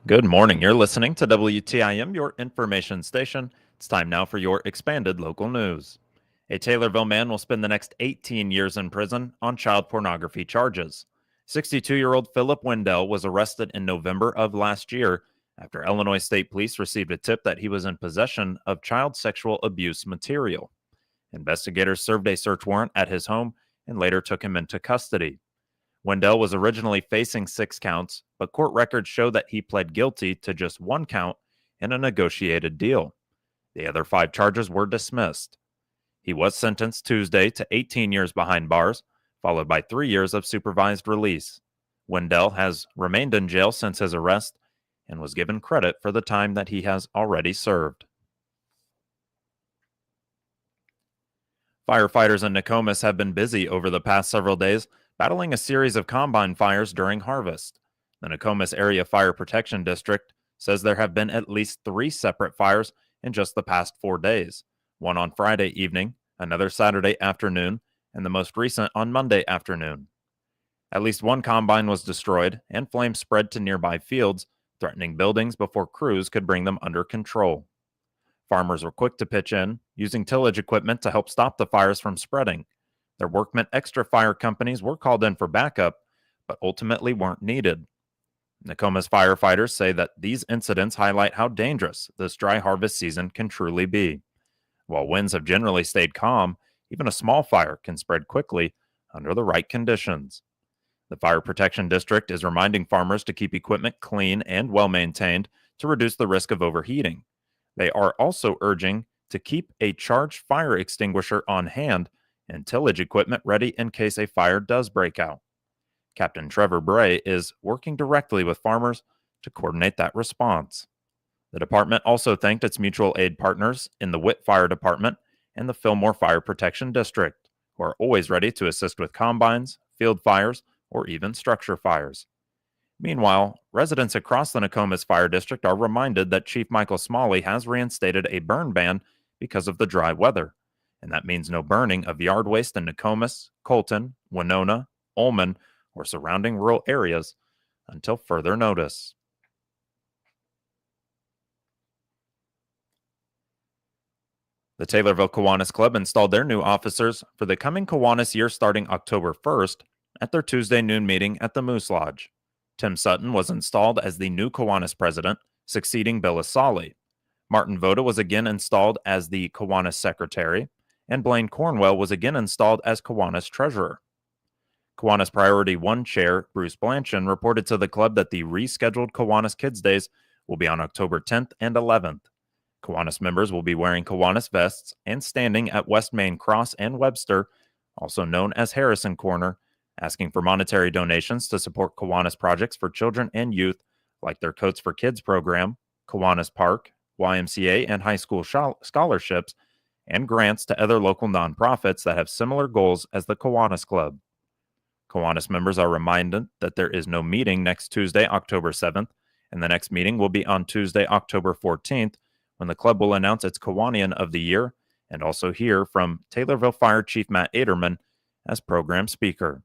Good morning. You're listening to WTIM, your information station. It's time now for your expanded local news. A Taylorville man will spend the next 18 years in prison on child pornography charges. 62-year-old Philip Wendell was arrested in November of last year after Illinois State Police received a tip that he was in possession of child sexual abuse material. Investigators served a search warrant at his home and later took him into custody. Wendell was originally facing 6 counts, but court records show that he pled guilty to just 1 count in a negotiated deal. The other 5 charges were dismissed. He was sentenced Tuesday to 18 years behind bars, followed by 3 years of supervised release. Wendell has remained in jail since his arrest and was given credit for the time that he has already served. Firefighters in Nokomis have been busy over the past several days, battling a series of combine fires during harvest. The Nokomis Area Fire Protection District says there have been at least 3 separate fires in just the past 4 days, one on Friday evening, another Saturday afternoon, and the most recent on Monday afternoon. At least 1 combine was destroyed, and flames spread to nearby fields, threatening buildings before crews could bring them under control. Farmers were quick to pitch in, using tillage equipment to help stop the fires from spreading. Their work meant extra fire companies were called in for backup, but ultimately weren't needed. Nokomis firefighters say that these incidents highlight how dangerous this dry harvest season can truly be. While winds have generally stayed calm, even a small fire can spread quickly under the right conditions. The Fire Protection District is reminding farmers to keep equipment clean and well maintained to reduce the risk of overheating. They are also urging to keep a charged fire extinguisher on hand and tillage equipment ready in case a fire does break out. Captain Trevor Bray is working directly with farmers to coordinate that response. The department also thanked its mutual aid partners in the Witt Fire Department and the Fillmore Fire Protection District, who are always ready to assist with combines, field fires, or even structure fires. Meanwhile, residents across the Nokomis Fire District are reminded that Chief Michael Smalley has reinstated a burn ban because of the dry weather, and that means no burning of yard waste in Nokomis, Colton, Winona, Ullman, or surrounding rural areas until further notice. The Taylorville Kiwanis Club installed their new officers for the coming Kiwanis year starting October 1st at their Tuesday noon meeting at the Moose Lodge. Tim Sutton was installed as the new Kiwanis president, succeeding Bill Asali. Martin Voda was again installed as the Kiwanis secretary, and Blaine Cornwell was again installed as Kiwanis treasurer. Kiwanis Priority 1 chair Bruce Blanchard reported to the club that the rescheduled Kiwanis Kids Days will be on October 10th and 11th. Kiwanis members will be wearing Kiwanis vests and standing at West Main Cross and Webster, also known as Harrison Corner, asking for monetary donations to support Kiwanis projects for children and youth, like their Coats for Kids program, Kiwanis Park, YMCA and high school scholarships, and grants to other local nonprofits that have similar goals as the Kiwanis Club. Kiwanis members are reminded that there is no meeting next Tuesday, October 7th, and the next meeting will be on Tuesday, October 14th, when the club will announce its Kiwanian of the Year and also hear from Taylorville Fire Chief Matt Aderman as program speaker.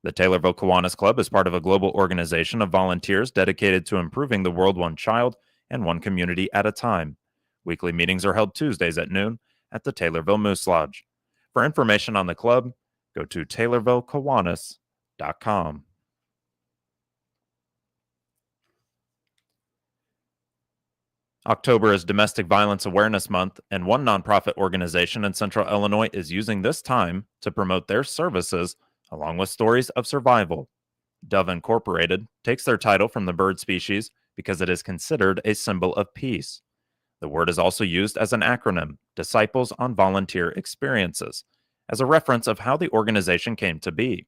The Taylorville Kiwanis Club is part of a global organization of volunteers dedicated to improving the world one child and one community at a time. Weekly meetings are held Tuesdays at noon at the Taylorville Moose Lodge. For information on the club, go to TaylorvilleKiwanis.com. October is Domestic Violence Awareness Month, and one nonprofit organization in Central Illinois is using this time to promote their services along with stories of survival. Dove Incorporated takes their title from the bird species because it is considered a symbol of peace. The word is also used as an acronym, Disciples on Volunteer Experiences, as a reference of how the organization came to be.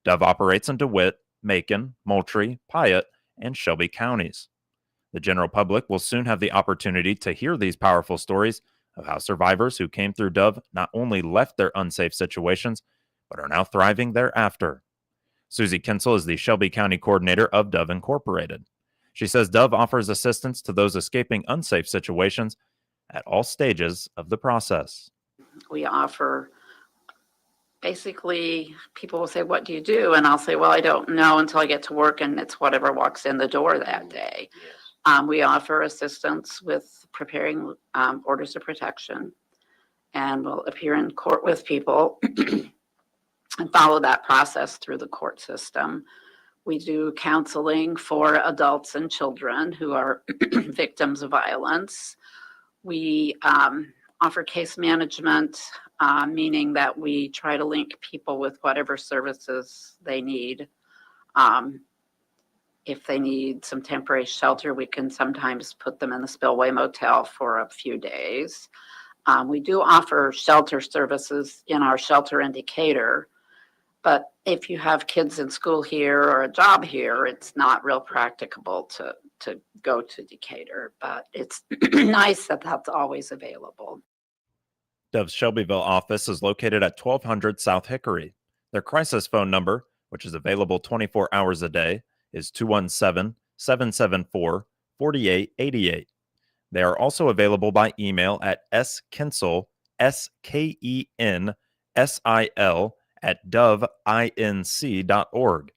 Dove operates in DeWitt, Macon, Moultrie, Piatt, and Shelby counties. The general public will soon have the opportunity to hear these powerful stories of how survivors who came through Dove not only left their unsafe situations, but are now thriving thereafter. Susie Kinsel is the Shelby County coordinator of Dove Incorporated. She says Dove offers assistance to those escaping unsafe situations at all stages of the process. We offer basically people will say, "What do you do?" And I'll say, "Well, I don't know until I get to work, and it's whatever walks in the door that day." We offer assistance with preparing orders of protection, and we'll appear in court with people and follow that process through the court system. We do counseling for adults and children who are victims of violence. We offer case management, meaning that we try to link people with whatever services they need. If they need some temporary shelter, we can sometimes put them in the Spillway Motel for a few days. We do offer shelter services in our shelter in Decatur, but if you have kids in school here or a job here, it's not real practicable to go to Decatur, but it's nice that that's always available. Dove's Shelbyville office is located at 1200 South Hickory. Their crisis phone number, which is available 24 hours a day, is 217-774-4888. They are also available by email at skinsel, SKENSIL, at doveinc.org.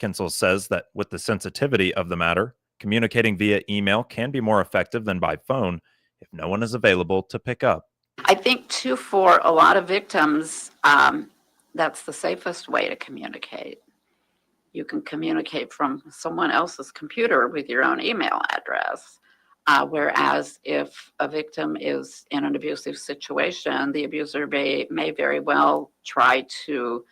Kinsel says that with the sensitivity of the matter, communicating via email can be more effective than by phone if no one is available to pick up. I think, too, for a lot of victims, that's the safest way to communicate. You can communicate from someone else's computer with your own email address. Whereas if a victim is in an abusive situation, the abuser may very well try to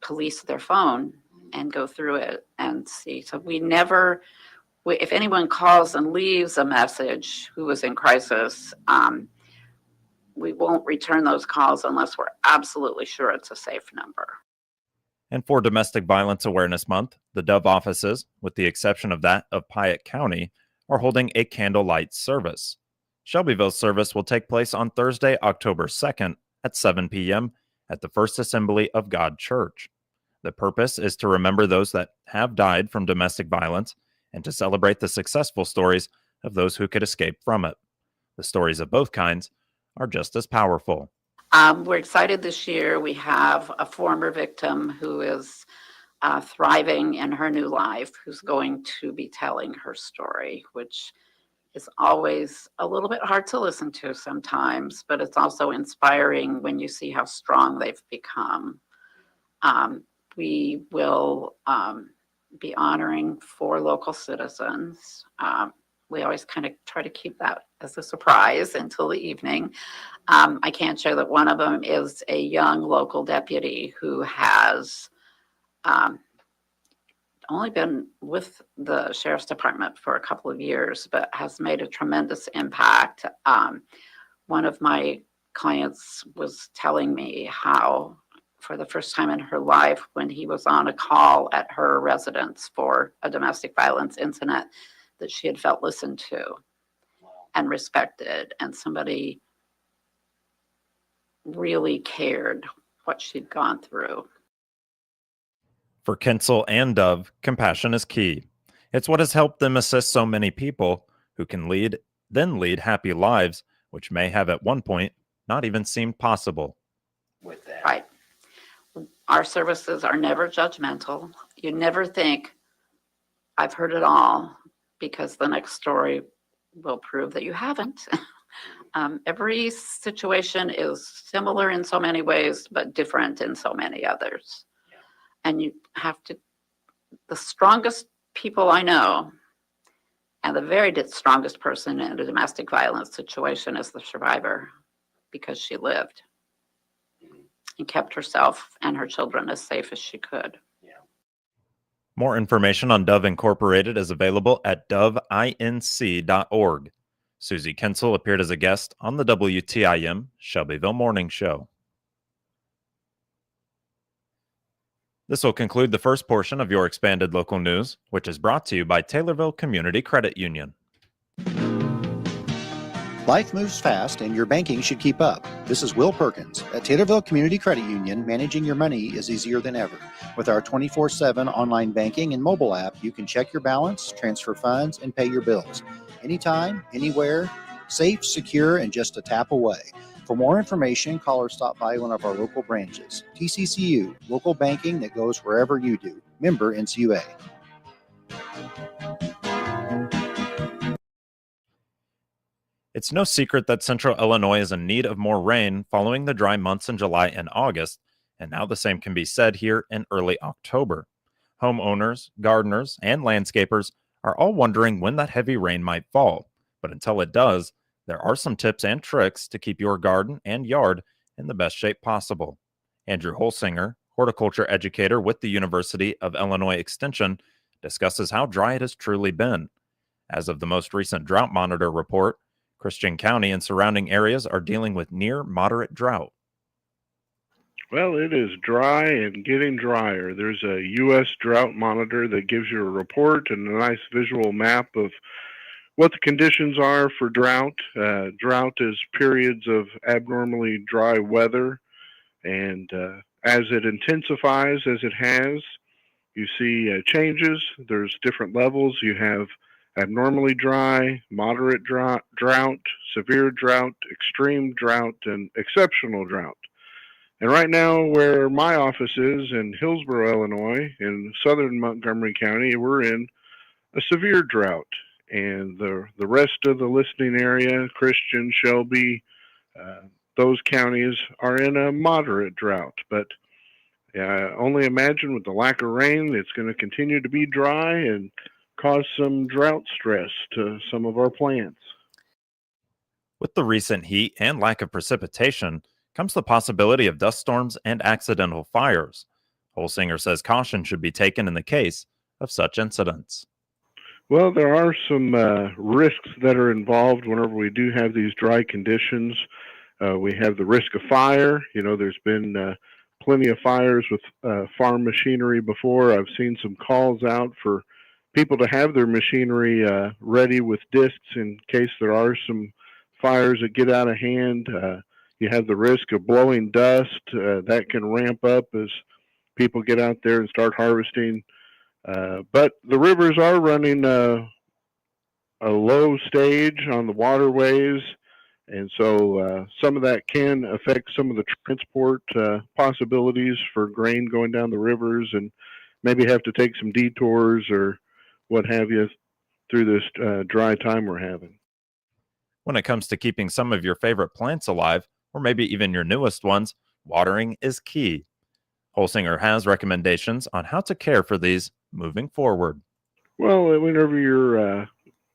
police their phone and go through it and see. So if anyone calls and leaves a message who is in crisis, we won't return those calls unless we're absolutely sure it's a safe number. And for Domestic Violence Awareness Month, the Dove offices, with the exception of that of Piatt County, are holding a candlelight service. Shelbyville's service will take place on Thursday, October 2nd at 7 p.m. at the First Assembly of God Church. The purpose is to remember those that have died from domestic violence and to celebrate the successful stories of those who could escape from it. The stories of both kinds are just as powerful. We're excited this year. We have a former victim who is thriving in her new life, who's going to be telling her story, which is always a little bit hard to listen to sometimes, but it's also inspiring when you see how strong they've become. We will be honoring 4 local citizens. We always kind of try to keep that as a surprise until the evening. I can share that one of them is a young local deputy who has only been with the sheriff's department for a couple of years, but has made a tremendous impact. One of my clients was telling me how, for the first time in her life, when he was on a call at her residence for a domestic violence incident, that she had felt listened to and respected, and somebody really cared what she'd gone through. For Kinsel and Dove, compassion is key. It's what has helped them assist so many people who can lead happy lives, which may have at one point not even seemed possible. With that. Right. Our services are never judgmental. You never think, I've heard it all, because the next story will prove that you haven't. Every situation is similar in so many ways, but different in so many others. And you have to, the strongest people I know, and the very strongest person in a domestic violence situation is the survivor, because she lived and kept herself and her children as safe as she could. More information on Dove Incorporated is available at doveinc.org. Susie Kinsel appeared as a guest on the WTIM Shelbyville Morning Show. This will conclude the first portion of your expanded local news, which is brought to you by Taylorville Community Credit Union. Life moves fast and your banking should keep up. This is Will Perkins. At Taylorville Community Credit Union, managing your money is easier than ever. With our 24/7 online banking and mobile app, you can check your balance, transfer funds, and pay your bills. Anytime, anywhere, safe, secure, and just a tap away. For more information, call or stop by one of our local branches. TCCU, local banking that goes wherever you do. Member NCUA. It's no secret that central Illinois is in need of more rain following the dry months in July and August, and now the same can be said here in early October. Homeowners, gardeners, and landscapers are all wondering when that heavy rain might fall, but until it does, there are some tips and tricks to keep your garden and yard in the best shape possible. Andrew Holsinger, horticulture educator with the University of Illinois Extension, discusses how dry it has truly been. As of the most recent Drought Monitor report, Christian County and surrounding areas are dealing with near moderate drought. Well, it is dry and getting drier. There's a U.S. Drought Monitor that gives you a report and a nice visual map of what the conditions are for drought. Drought is periods of abnormally dry weather, and as it intensifies, as it has, you see changes. There's different levels. You have abnormally dry, moderate drought, severe drought, extreme drought, and exceptional drought. And right now, where my office is in Hillsborough, Illinois, in southern Montgomery County, we're in a severe drought. And the rest of the listening area, Christian, Shelby, those counties are in a moderate drought. But only imagine with the lack of rain, it's going to continue to be dry and cause some drought stress to some of our plants. With the recent heat and lack of precipitation comes the possibility of dust storms and accidental fires. Holsinger says caution should be taken in the case of such incidents. Well, there are some risks that are involved whenever we do have these dry conditions. We have the risk of fire. You know, there's been plenty of fires with farm machinery before. I've seen some calls out for people to have their machinery ready with discs in case there are some fires that get out of hand. You have the risk of blowing dust. That can ramp up as people get out there and start harvesting. But the rivers are running a low stage on the waterways, and so some of that can affect some of the transport possibilities for grain going down the rivers, and maybe have to take some detours or what have you through this dry time we're having. When it comes to keeping some of your favorite plants alive, or maybe even your newest ones, watering is key. Holsinger has recommendations on how to care for these moving forward. Well, whenever you're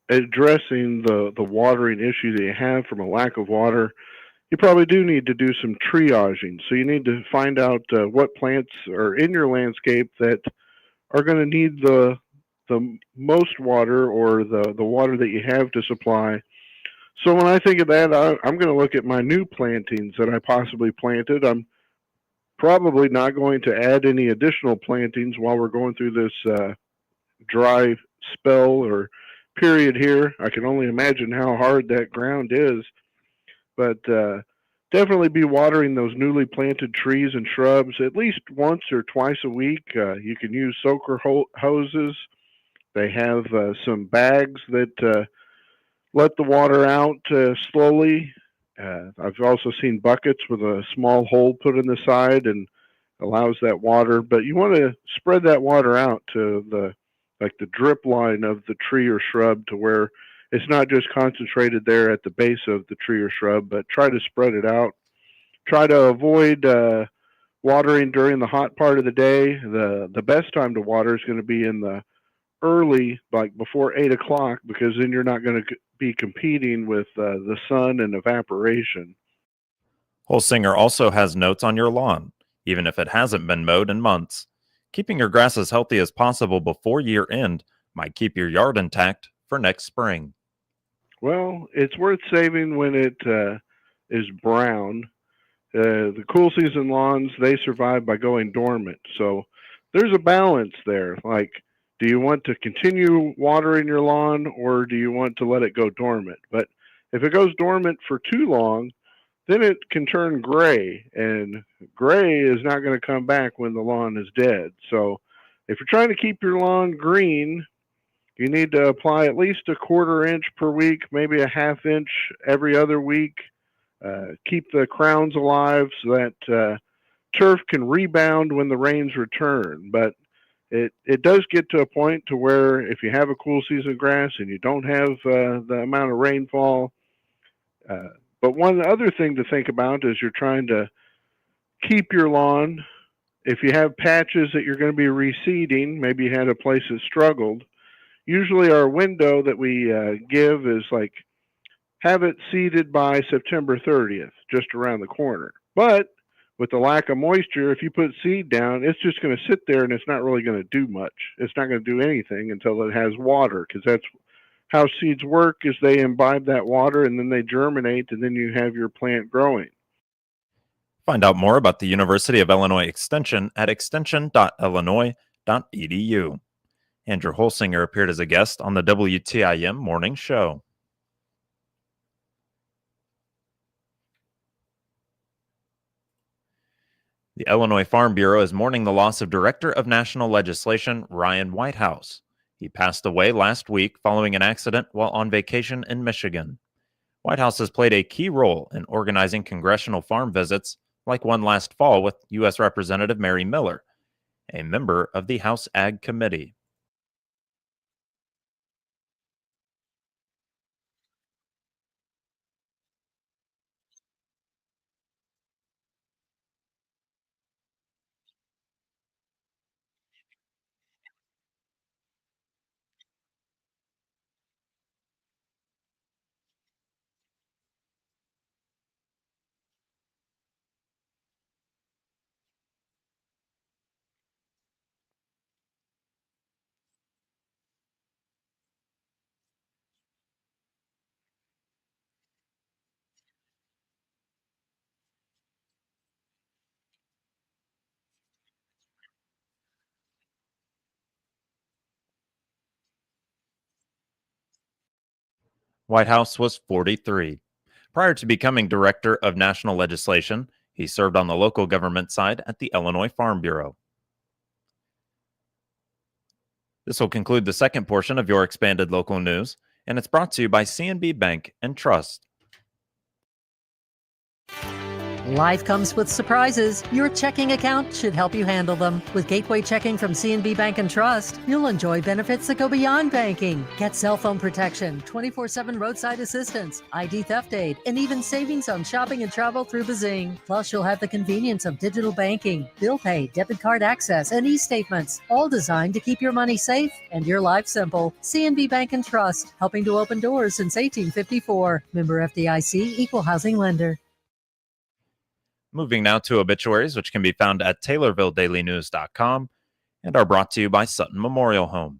addressing the watering issue that you have from a lack of water, you probably do need to do some triaging. So you need to find out what plants are in your landscape that are going to need the most water, or the water that you have to supply. So when I think of that, I'm going to look at my new plantings that I possibly planted. I'm probably not going to add any additional plantings while we're going through this dry spell or period here. I can only imagine how hard that ground is, but definitely be watering those newly planted trees and shrubs at least once or twice a week. You can use soaker hoses. They have some bags that let the water out slowly. I've also seen buckets with a small hole put in the side and allows that water, but you want to spread that water out to the drip line of the tree or shrub, to where it's not just concentrated there at the base of the tree or shrub, but try to spread it out. Try to avoid watering during the hot part of the day. The best time to water is going to be in the early, like before 8 o'clock, because then you're not going to be competing with the sun and evaporation. Holsinger also has notes on your lawn, even if it hasn't been mowed in months. Keeping your grass as healthy as possible before year end might keep your yard intact for next spring. Well, it's worth saving when it is brown. The cool season lawns, they survive by going dormant. So there's a balance there. Like, do you want to continue watering your lawn, or do you want to let it go dormant? But if it goes dormant for too long, then it can turn gray, and gray is not going to come back when the lawn is dead. So if you're trying to keep your lawn green, you need to apply at least a 1/4 inch per week, maybe a 1/2 inch every other week. keep the crowns alive so that turf can rebound when the rains return. But it does get to a point to where if you have a cool season grass and you don't have the amount of rainfall. But one other thing to think about is you're trying to keep your lawn. If you have patches that you're going to be reseeding, maybe you had a place that struggled. Usually our window that we give is like have it seeded by September 30th, just around the corner. But with the lack of moisture, if you put seed down, it's just going to sit there and it's not really going to do much. It's not going to do anything until it has water, because that's how seeds work, is they imbibe that water and then they germinate, and then you have your plant growing. Find out more about the University of Illinois Extension at extension.illinois.edu. Andrew Holsinger appeared as a guest on the WTIM Morning Show. The Illinois Farm Bureau is mourning the loss of Director of National Legislation Ryan Whitehouse. He passed away last week following an accident while on vacation in Michigan. Whitehouse has played a key role in organizing congressional farm visits, like one last fall with U.S. Representative Mary Miller, a member of the House Ag Committee. Whitehouse was 43. Prior to becoming Director of National Legislation, he served on the local government side at the Illinois Farm Bureau. This will conclude the second portion of your expanded local news, and it's brought to you by CNB Bank and Trust. Life comes with surprises. Your checking account should help you handle them. With Gateway Checking from CNB Bank and Trust, you'll enjoy benefits that go beyond banking. Get cell phone protection, 24/7 roadside assistance, ID theft aid, and even savings on shopping and travel through Bazing. Plus, you'll have the convenience of digital banking, bill pay, debit card access, and e-statements, all designed to keep your money safe and your life simple. CNB Bank and Trust, helping to open doors since 1854. Member FDIC, Equal Housing Lender. Moving now to obituaries, which can be found at TaylorvilleDailyNews.com and are brought to you by Sutton Memorial Home.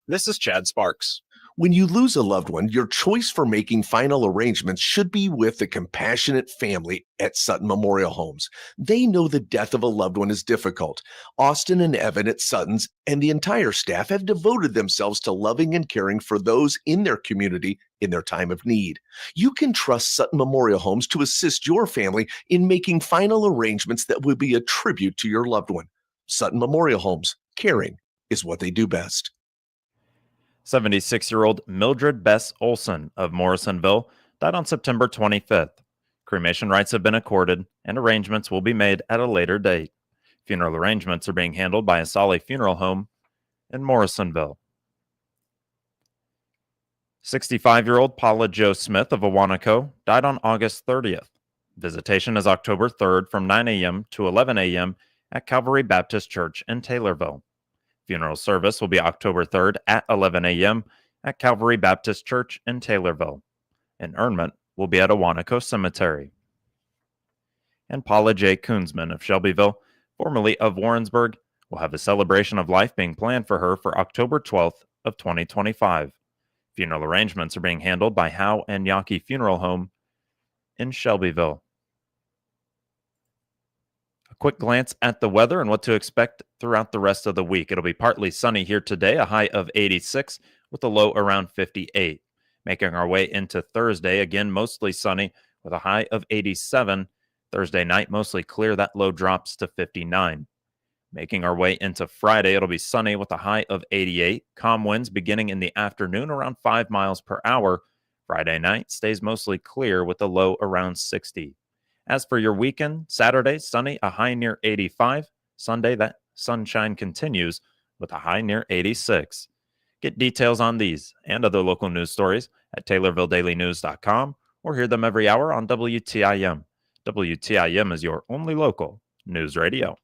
This is Chad Sparks. When you lose a loved one, your choice for making final arrangements should be with the compassionate family at Sutton Memorial Homes. They know the death of a loved one is difficult. Austin and Evan at Sutton's and the entire staff have devoted themselves to loving and caring for those in their community in their time of need. You can trust Sutton Memorial Homes to assist your family in making final arrangements that will be a tribute to your loved one. Sutton Memorial Homes, caring is what they do best. 76-year-old Mildred Bess Olson of Morrisonville died on September 25th. Cremation rights have been accorded, and arrangements will be made at a later date. Funeral arrangements are being handled by Asali Funeral Home in Morrisonville. 65-year-old Paula Jo Smith of Awanaco died on August 30th. Visitation is October 3rd from 9 a.m. to 11 a.m. at Calvary Baptist Church in Taylorville. Funeral service will be October 3rd at 11 a.m. at Calvary Baptist Church in Taylorville. Interment will be at Awanaco Cemetery. And Paula J. Koonsman of Shelbyville, formerly of Warrensburg, will have a celebration of life being planned for her for October 12th of 2025. Funeral arrangements are being handled by Howe and Yaki Funeral Home in Shelbyville. Quick glance at the weather and what to expect throughout the rest of the week. It'll be partly sunny here today, a high of 86 with a low around 58. Making our way into Thursday, again, mostly sunny with a high of 87. Thursday night, mostly clear. That low drops to 59. Making our way into Friday, it'll be sunny with a high of 88. Calm winds beginning in the afternoon around 5 miles per hour. Friday night stays mostly clear with a low around 60. As for your weekend, Saturday, sunny, a high near 85. Sunday, that sunshine continues with a high near 86. Get details on these and other local news stories at TaylorvilleDailyNews.com or hear them every hour on WTIM. WTIM is your only local news radio.